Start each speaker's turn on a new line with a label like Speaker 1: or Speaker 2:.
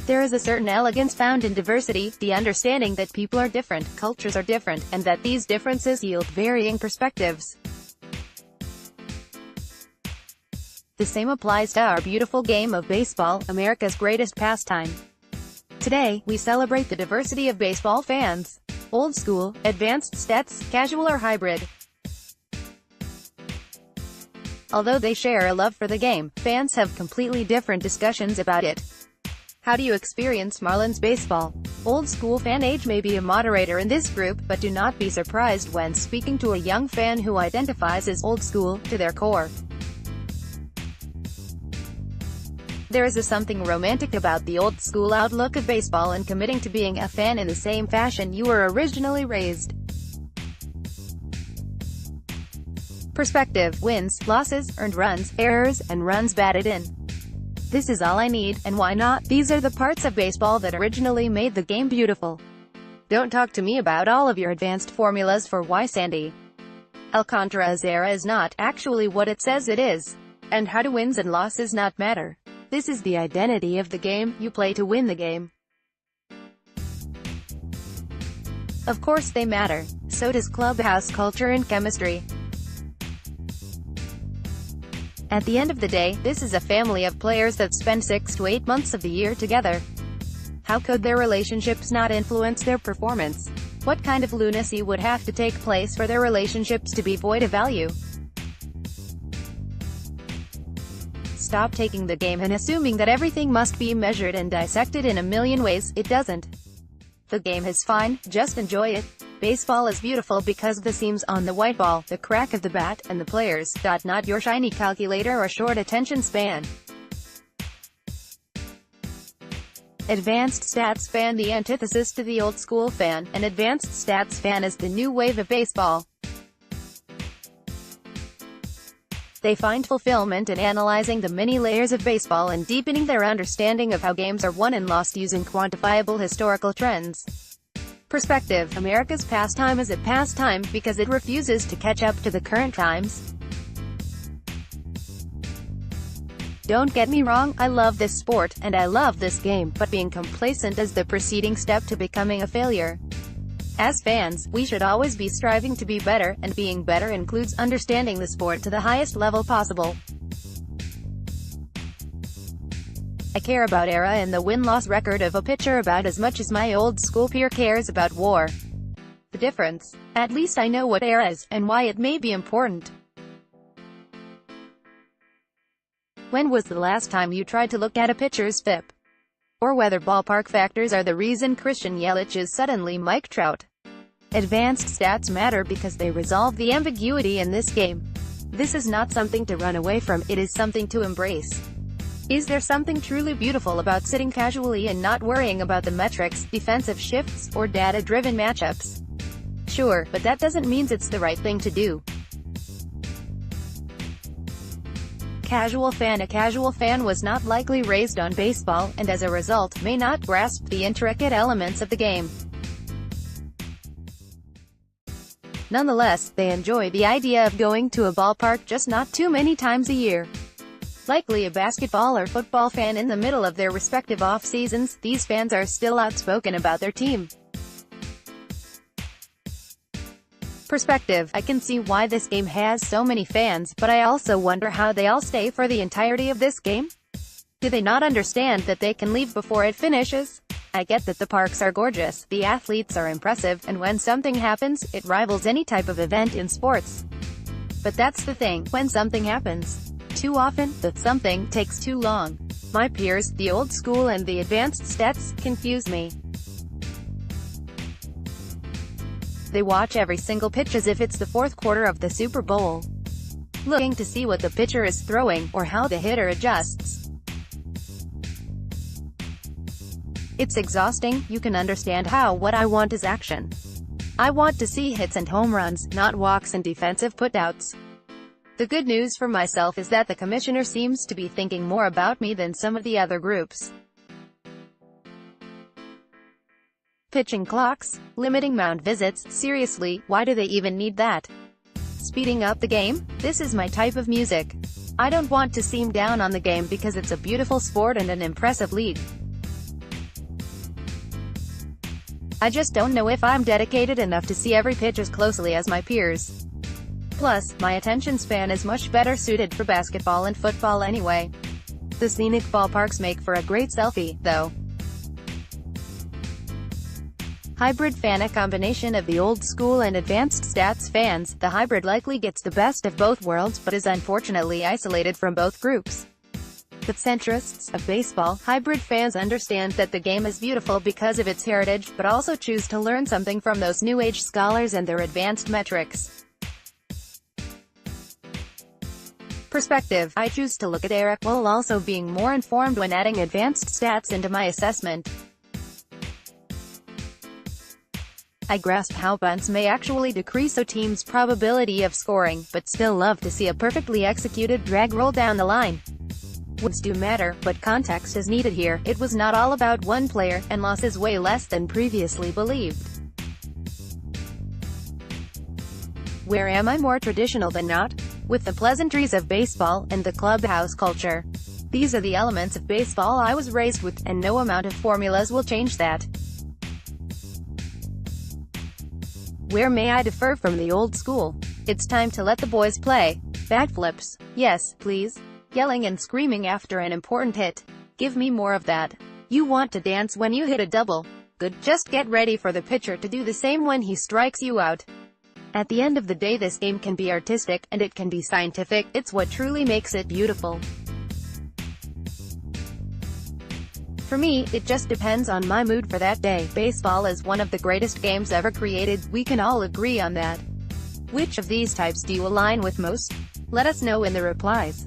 Speaker 1: There is a certain elegance found in diversity, the understanding that people are different, cultures are different, and that these differences yield varying perspectives. The same applies to our beautiful game of baseball, America's greatest pastime. Today, we celebrate the diversity of baseball fans. Old school, advanced stats, casual or hybrid. Although they share a love for the game, fans have completely different discussions about it. How do you experience Marlins baseball? Old school fan age may be a moderator in this group, but do not be surprised when speaking to a young fan who identifies as old school, to their core. There is something romantic about the old-school outlook of baseball and committing to being a fan in the same fashion you were originally raised. Perspective: wins, losses, earned runs, errors, and runs batted in. This is all I need, and why not? These are the parts of baseball that originally made the game beautiful. Don't talk to me about all of your advanced formulas for why Sandy Alcantara's era is not actually what it says it is, and how do wins and losses not matter. This is the identity of the game. You play to win the game. Of course they matter. So does clubhouse culture and chemistry. At the end of the day, this is a family of players that spend 6 to 8 months of the year together. How could their relationships not influence their performance? What kind of lunacy would have to take place for their relationships to be void of value? Stop taking the game and assuming that everything must be measured and dissected in a million ways. It doesn't. The game is fine, just enjoy it. Baseball is beautiful because of the seams on the white ball, the crack of the bat, and the players. Not your shiny calculator or short attention span. Advanced stats fan: the antithesis to the old school fan. An advanced stats fan is the new wave of baseball. They find fulfillment in analyzing the many layers of baseball and deepening their understanding of how games are won and lost using quantifiable historical trends. Perspective: America's pastime is a pastime because it refuses to catch up to the current times. Don't get me wrong, I love this sport, and I love this game, but being complacent is the preceding step to becoming a failure. As fans, we should always be striving to be better, and being better includes understanding the sport to the highest level possible. I care about era and the win-loss record of a pitcher about as much as my old-school peer cares about war. The difference? At least I know what era is, and why it may be important. When was the last time you tried to look at a pitcher's FIP? Or whether ballpark factors are the reason Christian Yelich is suddenly Mike Trout? Advanced stats matter because they resolve the ambiguity in this game. This is not something to run away from, it is something to embrace. Is there something truly beautiful about sitting casually and not worrying about the metrics, defensive shifts, or data-driven matchups? Sure, but that doesn't mean it's the right thing to do. Casual fan: a casual fan was not likely raised on baseball, and as a result, may not grasp the intricate elements of the game. Nonetheless, they enjoy the idea of going to a ballpark, just not too many times a year. Likely a basketball or football fan in the middle of their respective off-seasons, these fans are still outspoken about their team. Perspective: I can see why this game has so many fans, but I also wonder how they all stay for the entirety of this game. Do they not understand that they can leave before it finishes? I get that the parks are gorgeous, the athletes are impressive, and when something happens, it rivals any type of event in sports. But that's the thing, when something happens, too often, the something takes too long. My peers, the old school and the advanced stats, confuse me. They watch every single pitch as if it's the fourth quarter of the Super Bowl, looking to see what the pitcher is throwing, or how the hitter adjusts. It's exhausting. You can understand how. What I want is action. I want to see hits and home runs, not walks and defensive putouts. The good news for myself is that the commissioner seems to be thinking more about me than some of the other groups. Pitching clocks? Limiting mound visits? Seriously, why do they even need that? Speeding up the game? This is my type of music. I don't want to seem down on the game because it's a beautiful sport and an impressive league. I just don't know if I'm dedicated enough to see every pitch as closely as my peers. Plus, my attention span is much better suited for basketball and football anyway. The scenic ballparks make for a great selfie, though. Hybrid fan: a combination of the old school and advanced stats fans. The hybrid likely gets the best of both worlds but is unfortunately isolated from both groups. The centrists of baseball, hybrid fans understand that the game is beautiful because of its heritage, but also choose to learn something from those new age scholars and their advanced metrics. Perspective: I choose to look at ERA, while also being more informed when adding advanced stats into my assessment. I grasp how bunts may actually decrease a team's probability of scoring, but still love to see a perfectly executed drag roll down the line. Wins do matter, but context is needed here. It was not all about one player, and loss is way less than previously believed. Where am I more traditional than not? With the pleasantries of baseball, and the clubhouse culture. These are the elements of baseball I was raised with, and no amount of formulas will change that. Where may I differ from the old school? It's time to let the boys play. Bat flips. Yes, please. Yelling and screaming after an important hit. Give me more of that. You want to dance when you hit a double. Good. Just get ready for the pitcher to do the same when he strikes you out. At the end of the day, this game can be artistic, and it can be scientific. It's what truly makes it beautiful. For me, it just depends on my mood for that day. Baseball is one of the greatest games ever created. We can all agree on that. Which of these types do you align with most? Let us know in the replies.